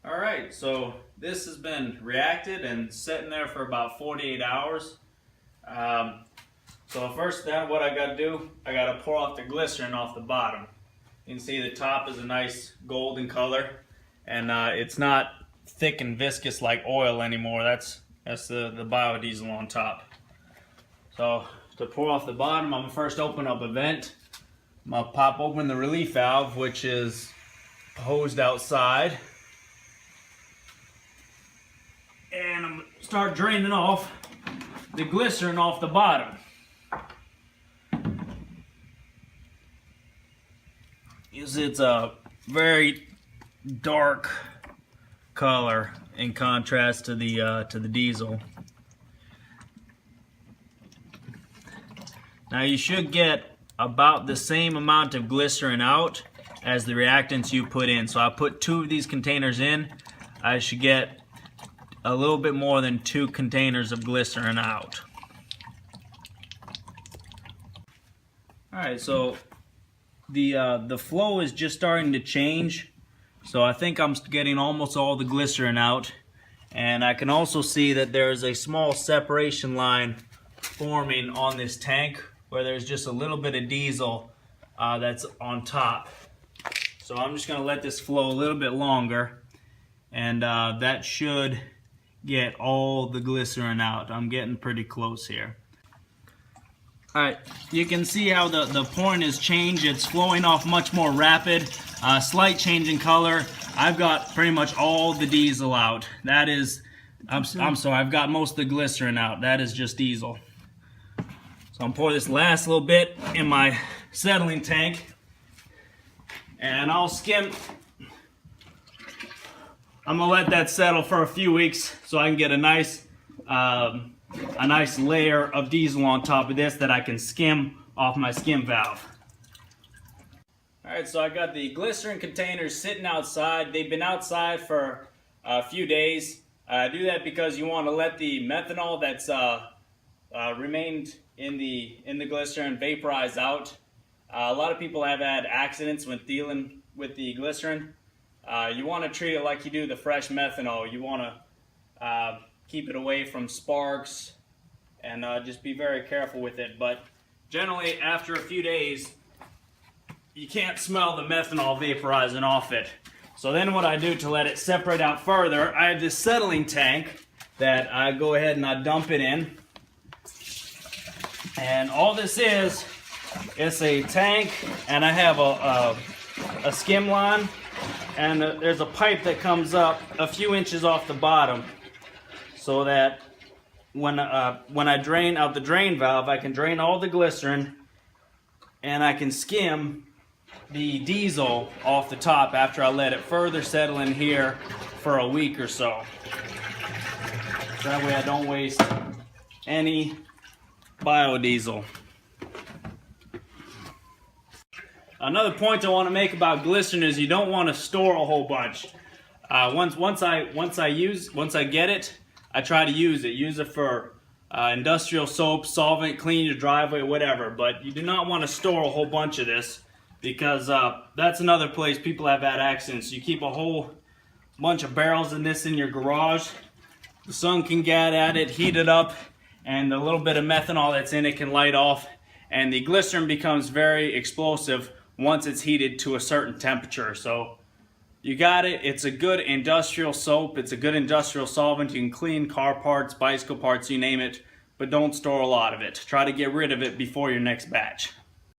Alright, so this has been reacted and sitting there for about 48 hours. So first then what I got to do, I got to pour off the glycerin off the bottom. You can see the top is a nice golden color, and it's not thick and viscous like oil anymore. That's the biodiesel on top. So to pour off the bottom, I'm going to first open up a vent. I'm going to pop open the relief valve, which is hosed outside. And I'm going to start draining off the glycerin off the bottom. It's a very dark color in contrast to the diesel. Now you should get about the same amount of glycerin out as the reactants you put in. So I put 2 of these containers in. I should get a little bit more than 2 containers of glycerin out. Alright, so the flow is just starting to change. So I think I'm getting almost all the glycerin out. And I can also see that there's a small separation line forming on this tank where there's just a little bit of diesel that's on top. So I'm just going to let this flow a little bit longer, and that should get all the glycerin out. I'm getting pretty close here. Alright, you can see how the pouring has changed. It's flowing off much more rapid. Slight change in color. I've got pretty much all the diesel out. That is, I'm sorry, I've got most of the glycerin out. That is just diesel. So I'm pouring this last little bit in my settling tank, and I'll skim. I'm gonna let that settle for a few weeks so I can get a nice layer of diesel on top of this that I can skim off my skim valve. Alright, so I got the glycerin containers sitting outside. They've been outside for a few days. I do that because you want to let the methanol that's remained in the glycerin vaporize out. A lot of people have had accidents when dealing with the glycerin. You want to treat it like you do the fresh methanol. You want to keep it away from sparks and just be very careful with it. But generally, after a few days, you can't smell the methanol vaporizing off it. So then what I do to let it separate out further, I have this settling tank that I go ahead and I dump it in. And all this is, it's a tank, and I have a skim line, and there's a pipe that comes up a few inches off the bottom, so that when I drain out the drain valve, I can drain all the glycerin, and I can skim the diesel off the top after I let it further settle in here for a week or so. That way I don't waste any biodiesel. Another point I want to make about glycerin is you don't want to store a whole bunch. Once I get it, I try to use it for industrial soap, solvent, clean your driveway, whatever. But you do not want to store a whole bunch of this, because that's another place people have had accidents. You keep a whole bunch of barrels of this in your garage, the sun can get at it, heat it up, and the little bit of methanol that's in it can light off, and the glycerin becomes very explosive once it's heated to a certain temperature. So you got it. It's a good industrial soap. It's a good industrial solvent. You can clean car parts, bicycle parts, you name it, but don't store a lot of it. Try to get rid of it before your next batch.